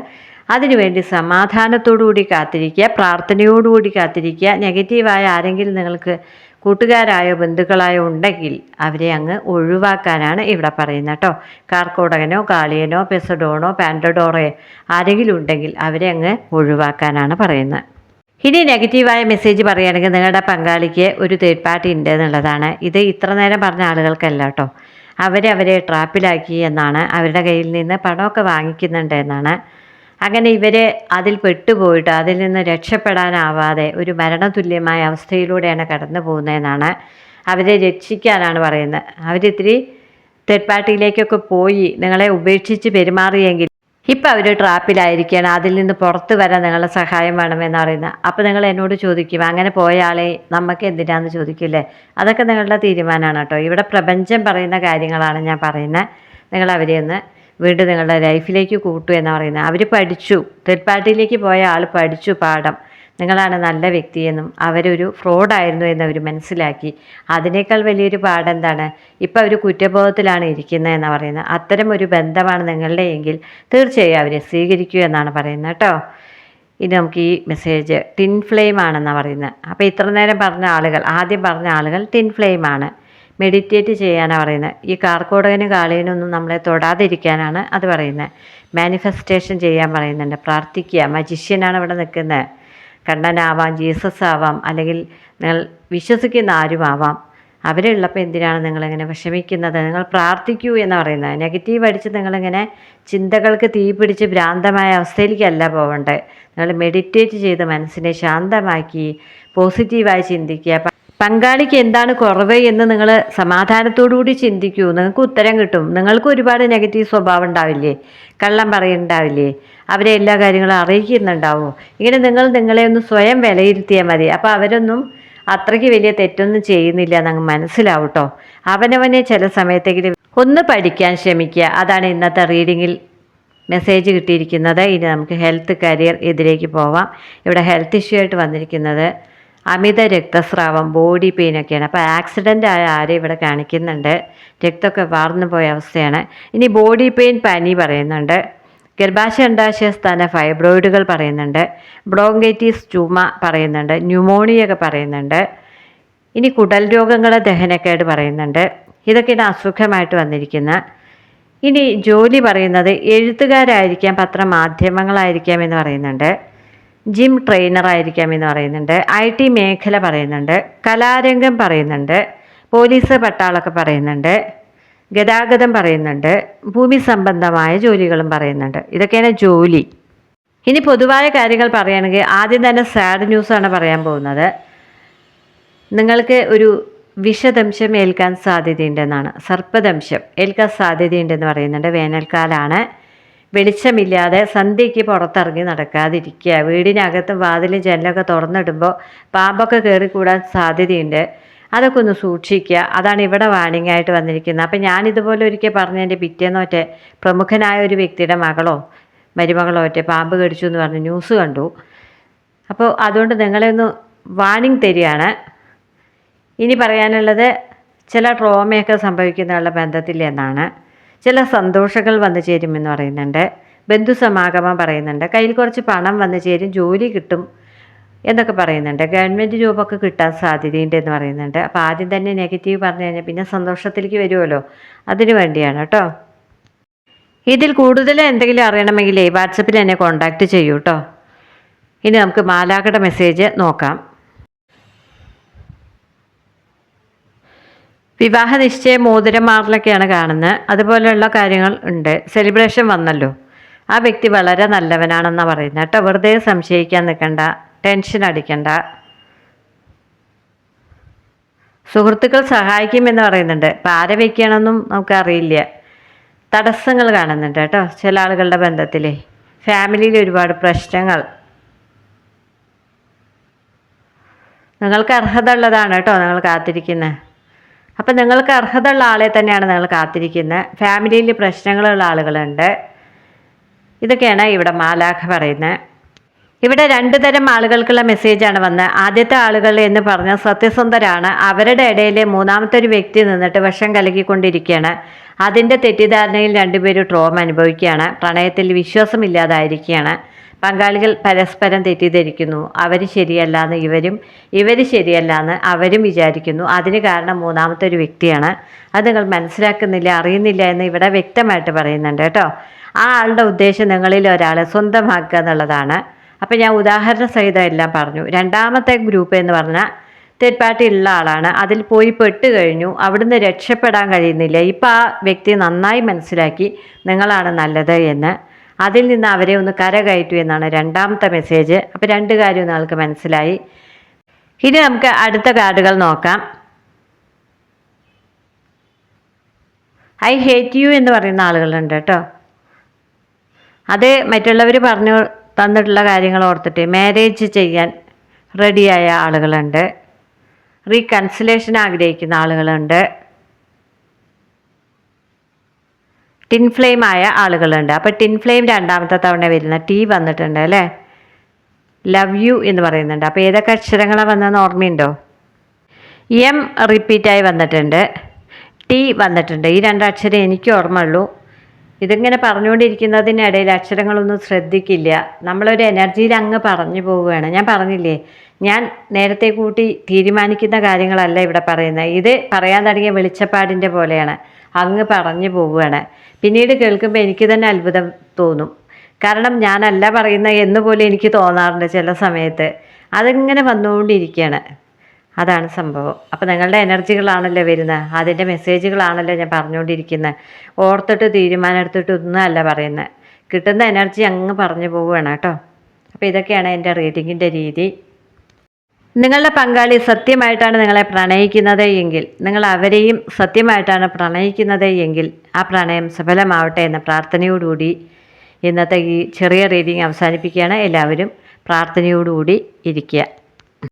അതിനുവേണ്ടി സമാധാനത്തോടുകൂടി കാത്തിരിക്കുക, പ്രാർത്ഥനയോടുകൂടി കാത്തിരിക്കുക. നെഗറ്റീവായ ആരെങ്കിലും നിങ്ങൾക്ക് കൂട്ടുകാരായോ ബന്ധുക്കളായോ ഉണ്ടെങ്കിൽ അവരെ അങ്ങ് ഒഴിവാക്കാനാണ് ഇവിടെ പറയുന്നത് കേട്ടോ. കാർക്കോടകനോ കാളിയനോ പെസഡോണോ പാൻഡഡോറോ ആരെങ്കിലും ഉണ്ടെങ്കിൽ അവരെ അങ്ങ് ഒഴിവാക്കാനാണ് പറയുന്നത്. ഇനി നെഗറ്റീവായ മെസ്സേജ് പറയുകയാണെങ്കിൽ നിങ്ങളുടെ പങ്കാളിക്ക് ഒരു തേർഡ് പാർട്ടി ഉണ്ട് എന്നുള്ളതാണ്. ഇത് ഇത്ര നേരം പറഞ്ഞ ആളുകൾക്കല്ല കേട്ടോ. അവരെ ട്രാപ്പിലാക്കി എന്നാണ്, അവരുടെ കയ്യിൽ നിന്ന് പണമൊക്കെ വാങ്ങിക്കുന്നുണ്ട് എന്നാണ്. അങ്ങനെ ഇവരെ അതിൽ പെട്ടുപോയിട്ട് അതിൽ നിന്ന് രക്ഷപ്പെടാനാവാതെ ഒരു മരണതുല്യമായ അവസ്ഥയിലൂടെയാണ് കടന്നു പോകുന്നതെന്നാണ്. അവരെ രക്ഷിക്കാനാണ് പറയുന്നത്. അവരിത്തിരി തേർഡ് പാർട്ടിയിലേക്കൊക്കെ പോയി നിങ്ങളെ ഉപേക്ഷിച്ച് പെരുമാറിയെങ്കിൽ ഇപ്പം അവർ ട്രാപ്പിലായിരിക്കുകയാണ്, അതിൽ നിന്ന് പുറത്ത് വരാൻ നിങ്ങളുടെ സഹായം വേണമെന്ന് പറയുന്നത്. അപ്പോൾ നിങ്ങൾ എന്നോട് ചോദിക്കും, അങ്ങനെ പോയ ആളെ നമുക്ക് എന്തിനാന്ന് ചോദിക്കില്ലേ? അതൊക്കെ നിങ്ങളുടെ തീരുമാനമാണ് കേട്ടോ. ഇവിടെ പ്രപഞ്ചം പറയുന്ന കാര്യങ്ങളാണ് ഞാൻ പറയുന്നത്. നിങ്ങൾ അവരെ ഒന്ന് വീണ്ടും നിങ്ങളുടെ ലൈഫിലേക്ക് കൂട്ടു എന്ന് പറയുന്നത്. അവർ പഠിച്ചു, തേർഡ് പാർട്ടിയിലേക്ക് പോയ ആൾ പഠിച്ചു പാഠം, നിങ്ങളാണ് നല്ല വ്യക്തിയെന്നും അവരൊരു ഫ്രോഡായിരുന്നു എന്നവർ മനസ്സിലാക്കി. അതിനേക്കാൾ വലിയൊരു പാഠം എന്താണ്? ഇപ്പം അവർ കുറ്റബോധത്തിലാണ് ഇരിക്കുന്നത് എന്ന് പറയുന്നത്. അത്തരം ഒരു ബന്ധമാണ് നിങ്ങളുടെ എങ്കിൽ തീർച്ചയായും അവരെ സ്വീകരിക്കൂ എന്നാണ് പറയുന്നത് കേട്ടോ. ഇനി നമുക്ക് ഈ മെസ്സേജ് ടിൻ ഫ്ലെയിം ആണെന്നാണ് പറയുന്നത്. അപ്പോൾ ഇത്ര നേരം ആദ്യം പറഞ്ഞ ആളുകൾ ടിൻ ഫ്ലെയിം ആണ്. മെഡിറ്റേറ്റ് ചെയ്യാനാണ് പറയുന്നത്. ഈ കാർക്കോടകനും കാളിയനൊന്നും നമ്മളെ തൊടാതിരിക്കാനാണ് അത് പറയുന്നത്. മാനിഫെസ്റ്റേഷൻ ചെയ്യാൻ പറയുന്നുണ്ട്, പ്രാർത്ഥിക്കുക. മജിഷ്യനാണ് ഇവിടെ നിൽക്കുന്നത്. കണ്ണനാവാം, ജീസസ് ആവാം, അല്ലെങ്കിൽ നിങ്ങൾ വിശ്വസിക്കുന്ന ആരുമാവാം. അവരുള്ളപ്പോൾ എന്തിനാണ് നിങ്ങളിങ്ങനെ വിഷമിക്കുന്നത്? നിങ്ങൾ പ്രാർത്ഥിക്കൂ എന്ന് പറയുന്നത്. നെഗറ്റീവ് അടിച്ച് നിങ്ങളിങ്ങനെ ചിന്തകൾക്ക് തീ പിടിച്ച് ഭ്രാന്തമായ അവസ്ഥയിലേക്കല്ല പോകേണ്ടത്. നിങ്ങൾ മെഡിറ്റേറ്റ് ചെയ്ത് മനസ്സിനെ ശാന്തമാക്കി പോസിറ്റീവായി ചിന്തിക്കുക. പങ്കാളിക്ക് എന്താണ് കുറവ് എന്ന് നിങ്ങൾ സമാധാനത്തോടുകൂടി ചിന്തിക്കൂ. നിങ്ങൾക്ക് ഉത്തരം കിട്ടും. നിങ്ങൾക്ക് ഒരുപാട് നെഗറ്റീവ് സ്വഭാവം ഉണ്ടാവില്ലേ, കള്ളം പറയുന്നുണ്ടാവില്ലേ, അവരെ എല്ലാ കാര്യങ്ങളും അറിയിക്കുന്നുണ്ടാവും. ഇങ്ങനെ നിങ്ങൾ നിങ്ങളെ ഒന്ന് സ്വയം വിലയിരുത്തിയാൽ മതി. അപ്പോൾ അവരൊന്നും അത്രയ്ക്ക് വലിയ തെറ്റൊന്നും ചെയ്യുന്നില്ല എന്നങ്ങ് മനസ്സിലാവും കേട്ടോ. അവനവനെ ചില സമയത്തെങ്കിലും ഒന്ന് പഠിക്കാൻ ശ്രമിക്കുക. അതാണ് ഇന്നത്തെ റീഡിങ്ങിൽ മെസ്സേജ് കിട്ടിയിരിക്കുന്നത്. ഇനി നമുക്ക് ഹെൽത്ത് കരിയർ ഇതിലേക്ക് പോവാം. ഇവിടെ ഹെൽത്ത് ഇഷ്യൂ ആയിട്ട് വന്നിരിക്കുന്നത് അമിത രക്തസ്രാവം, ബോഡി പെയിനൊക്കെയാണ്. അപ്പോൾ ആക്സിഡൻ്റ് ആയ ആരെ ഇവിടെ കാണിക്കുന്നുണ്ട്, രക്തമൊക്കെ വാർന്നു പോയ അവസ്ഥയാണ്. ഇനി ബോഡി പെയിൻ, പനി പറയുന്നുണ്ട്, ഗർഭാശയ അണ്ഡാശയ സ്ഥാന ഫൈബ്രോയിഡുകൾ പറയുന്നുണ്ട്, ബ്രോങ്കൈറ്റിസ് ചുമ പറയുന്നുണ്ട്, ന്യൂമോണിയൊക്കെ പറയുന്നുണ്ട്. ഇനി കുടൽ രോഗങ്ങൾ, ദഹനക്കേട് പറയുന്നുണ്ട്. ഇതൊക്കെയാണ് അസുഖമായിട്ട് വന്നിരിക്കുന്ന. ഇനി ജോലി പറയുന്നത് എഴുത്തുകാരായിരിക്കാം, പത്രമാധ്യമങ്ങളായിരിക്കാം എന്ന് പറയുന്നുണ്ട്, ജിം ട്രെയിനറായിരിക്കാം എന്ന് പറയുന്നുണ്ട്, IT മേഖല പറയുന്നുണ്ട്, കലാരംഗം പറയുന്നുണ്ട്, പോലീസ് പട്ടാളമൊക്കെ പറയുന്നുണ്ട്, ഗതാഗതം പറയുന്നുണ്ട്, ഭൂമി സംബന്ധമായ ജോലികളും പറയുന്നുണ്ട്. ഇതൊക്കെയാണ് ജോലി. ഇനി പൊതുവായ കാര്യങ്ങൾ പറയുകയാണെങ്കിൽ ആദ്യം തന്നെ സാഡ് ന്യൂസാണ് പറയാൻ പോകുന്നത്. നിങ്ങൾക്ക് ഒരു വിഷദംശം ഏൽക്കാൻ സാധ്യതയുണ്ടെന്നാണ്, സർപ്പദംശം ഏൽക്കാൻ സാധ്യതയുണ്ടെന്ന് പറയുന്നുണ്ട്. വേനൽക്കാലമാണ്, വെളിച്ചമില്ലാതെ സന്ധ്യയ്ക്ക് പുറത്തിറങ്ങി നടക്കാതിരിക്കുക. വീടിനകത്തും വാതിലും ജനലൊക്കെ തുറന്നിടുമ്പോൾ പാമ്പൊക്കെ കയറിക്കൂടാൻ സാധ്യതയുണ്ട്. അതൊക്കെ ഒന്ന് സൂക്ഷിക്കുക. അതാണ് ഇവിടെ വാണിംഗ് ആയിട്ട് വന്നിരിക്കുന്നത്. അപ്പം ഞാനിതുപോലെ ഒരിക്കൽ പറഞ്ഞതിൻ്റെ പിറ്റേന്നൊറ്റ പ്രമുഖനായ ഒരു വ്യക്തിയുടെ മകളോ മരുമകളോ ഒറ്റ പാമ്പ് കടിച്ചു എന്ന് പറഞ്ഞ് ന്യൂസ് കണ്ടു. അപ്പോൾ അതുകൊണ്ട് നിങ്ങളെ ഒന്ന് വാണിംഗ് തരികയാണ്. ഇനി പറയാനുള്ളത് ചില ട്രോമയൊക്കെ സംഭവിക്കുന്നതിനുള്ള ബന്ധത്തിൽ എന്നാണ്. ചില സന്തോഷങ്ങൾ വന്നു ചേരുമെന്ന് പറയുന്നുണ്ട്, ബന്ധുസമാഗമം പറയുന്നുണ്ട്, കയ്യിൽ കുറച്ച് പണം വന്നു ചേരും, ജോലി കിട്ടും എന്നൊക്കെ പറയുന്നുണ്ട്, ഗവൺമെൻറ് ജോബൊക്കെ കിട്ടാൻ സാധ്യതയുണ്ട് എന്ന് പറയുന്നുണ്ട്. അപ്പോൾ ആദ്യം തന്നെ നെഗറ്റീവ് പറഞ്ഞു കഴിഞ്ഞാൽ പിന്നെ സന്തോഷത്തിലേക്ക് വരുമല്ലോ, അതിനു വേണ്ടിയാണ് കേട്ടോ. ഇതിൽ കൂടുതൽ എന്തെങ്കിലും അറിയണമെങ്കിൽ വാട്സപ്പിൽ എന്നെ കോൺടാക്റ്റ് ചെയ്യൂ കേട്ടോ. ഇനി നമുക്ക് മാലാഖയുടെ മെസ്സേജ് നോക്കാം. വിവാഹ നിശ്ചയം, മോതിരം മാറലൊക്കെയാണ് കാണുന്നത്. അതുപോലെയുള്ള കാര്യങ്ങൾ ഉണ്ട്. സെലിബ്രേഷൻ വന്നല്ലോ, ആ വ്യക്തി വളരെ നല്ലവനാണെന്നാണ് പറയുന്നത് കേട്ടോ. വെറുതെ സംശയിക്കാൻ നിൽക്കണ്ട, ടെൻഷൻ അടിക്കണ്ട. സുഹൃത്തുക്കൾ സഹായിക്കുമെന്ന് പറയുന്നുണ്ട്. ഇപ്പം ആരെ വയ്ക്കണമെന്നും നമുക്കറിയില്ല. തടസ്സങ്ങൾ കാണുന്നുണ്ട് കേട്ടോ ചില ആളുകളുടെ ബന്ധത്തിലെ. ഫാമിലിയിൽ ഒരുപാട് പ്രശ്നങ്ങൾ. നിങ്ങൾക്ക് അർഹത ഉള്ളതാണ് കേട്ടോ നിങ്ങൾ കാത്തിരിക്കുന്നത്. അപ്പം നിങ്ങൾക്ക് അർഹത ഉള്ള ആളെ തന്നെയാണ് നിങ്ങൾ കാത്തിരിക്കുന്നത്. ഫാമിലിയിൽ പ്രശ്നങ്ങളുള്ള ആളുകളുണ്ട്. ഇതൊക്കെയാണ് ഇവിടെ മാലാഖ പറയുന്നത്. ഇവിടെ 2 തരം ആളുകൾക്കുള്ള മെസ്സേജാണ് വന്നത്. ആദ്യത്തെ ആളുകൾ എന്ന് പറഞ്ഞാൽ സത്യസന്ധരാണ്. അവരുടെ ഇടയിൽ മൂന്നാമത്തെ ഒരു വ്യക്തി നിന്നിട്ട് വിഷം കലക്കിക്കൊണ്ടിരിക്കുകയാണ്. അതിൻ്റെ തെറ്റിദ്ധാരണയിൽ 2 പേരും ട്രോമ അനുഭവിക്കുകയാണ്. പ്രണയത്തിൽ വിശ്വാസമില്ലാതായിരിക്കുകയാണ്. പങ്കാളികൾ പരസ്പരം തെറ്റിദ്ധരിക്കുന്നു. അവർ ശരിയല്ലാന്ന് ഇവർ ശരിയല്ലാന്ന് അവരും വിചാരിക്കുന്നു. അതിന് കാരണം മൂന്നാമത്തെ ഒരു വ്യക്തിയാണ്. അത് നിങ്ങൾ മനസ്സിലാക്കുന്നില്ല, അറിയുന്നില്ല എന്ന് ഇവിടെ വ്യക്തമായിട്ട് പറയുന്നുണ്ട് കേട്ടോ. ആ ആളുടെ ഉദ്ദേശം നിങ്ങളിൽ ഒരാളെ സ്വന്തമാക്കുക എന്നുള്ളതാണ്. അപ്പം ഞാൻ ഉദാഹരണ സഹിതം എല്ലാം പറഞ്ഞു. രണ്ടാമത്തെ ഗ്രൂപ്പ് എന്ന് പറഞ്ഞാൽ തേർഡ് പാർട്ടി ഉള്ള ആളാണ്. അതിൽ പോയി പെട്ട് കഴിഞ്ഞു, അവിടുന്ന് രക്ഷപ്പെടാൻ കഴിയുന്നില്ല. ഇപ്പം ആ വ്യക്തി നന്നായി മനസ്സിലാക്കി നിങ്ങളാണ് നല്ലത് എന്ന്. അതിൽ നിന്ന് അവരെ ഒന്ന് കരകയറ്റു എന്നാണ് രണ്ടാമത്തെ മെസ്സേജ്. അപ്പോൾ 2 കാര്യം നിങ്ങൾക്ക് മനസ്സിലായി. ഇനി നമുക്ക് അടുത്ത കാർഡുകൾ നോക്കാം. ഐ ഹേറ്റ് യു എന്ന് പറയുന്ന ആളുകളുണ്ട് കേട്ടോ. അത് മറ്റുള്ളവർ പറഞ്ഞു തന്നിട്ടുള്ള കാര്യങ്ങൾ ഓർത്തിട്ട് മാരേജ് ചെയ്യാൻ റെഡിയായ ആളുകളുണ്ട്. റീകൺസിലേഷൻ ആഗ്രഹിക്കുന്ന ആളുകളുണ്ട്. ടിൻ ഫ്ലെയിം ആയ ആളുകളുണ്ട്. അപ്പോൾ ടിൻ ഫ്ലെയിം രണ്ടാമത്തെ തവണ വരുന്ന T വന്നിട്ടുണ്ട് അല്ലേ. ലവ് യു എന്ന് പറയുന്നുണ്ട്. അപ്പോൾ ഏതൊക്കെ അക്ഷരങ്ങളാണ് വന്നതെന്ന് ഓർമ്മയുണ്ടോ? M റിപ്പീറ്റായി വന്നിട്ടുണ്ട്, T വന്നിട്ടുണ്ട്. ഈ 2 അക്ഷരം എനിക്ക് ഓർമ്മയുള്ളൂ. ഇതിങ്ങനെ പറഞ്ഞുകൊണ്ടിരിക്കുന്നതിനിടയിൽ അക്ഷരങ്ങളൊന്നും ശ്രദ്ധിക്കില്ല. നമ്മളൊരു എനർജിയിൽ അങ്ങ് പറഞ്ഞു പോവുകയാണ്. ഞാൻ പറഞ്ഞില്ലേ, ഞാൻ നേരത്തെ കൂട്ടി തീരുമാനിക്കുന്ന കാര്യങ്ങളല്ല ഇവിടെ പറയുന്നത്. ഇത് പറയാൻ തുടങ്ങിയ വെളിച്ചപ്പാടിൻ്റെ പോലെയാണ്, അങ്ങ് പറഞ്ഞു പോവുകയാണ്. പിന്നീട് കേൾക്കുമ്പോൾ എനിക്ക് തന്നെ അത്ഭുതം തോന്നും. കാരണം ഞാനല്ല പറയുന്ന എന്നുപോലെ എനിക്ക് തോന്നാറുണ്ട് ചില സമയത്ത്. അതിങ്ങനെ വന്നുകൊണ്ടിരിക്കുകയാണ്. അതാണ് സംഭവം. അപ്പോൾ നിങ്ങളുടെ എനർജികളാണല്ലോ വരുന്നത്, അതിൻ്റെ മെസ്സേജുകളാണല്ലോ ഞാൻ പറഞ്ഞുകൊണ്ടിരിക്കുന്നത്. ഓർത്തിട്ട് തീരുമാനം എടുത്തിട്ട് ഒന്നും അല്ല പറയുന്നത്. കിട്ടുന്ന എനർജി അങ്ങ് പറഞ്ഞു പോവുകയാണ് കേട്ടോ. അപ്പോൾ ഇതൊക്കെയാണ് എൻ്റെ റീഡിങ്ങിൻ്റെ രീതി. നിങ്ങളുടെ പങ്കാളി സത്യമായിട്ടാണ് നിങ്ങളെ പ്രണയിക്കുന്നത് എങ്കിൽ, നിങ്ങൾ അവരെയും സത്യമായിട്ടാണ് പ്രണയിക്കുന്നത് എങ്കിൽ ആ പ്രണയം സഫലമാവട്ടെ എന്ന പ്രാർത്ഥനയോടുകൂടി ഇന്നത്തെ ഈ ചെറിയ റീഡിങ് അവസാനിപ്പിക്കുകയാണ്. എല്ലാവരും പ്രാർത്ഥനയോടുകൂടി ഇരിക്കുക.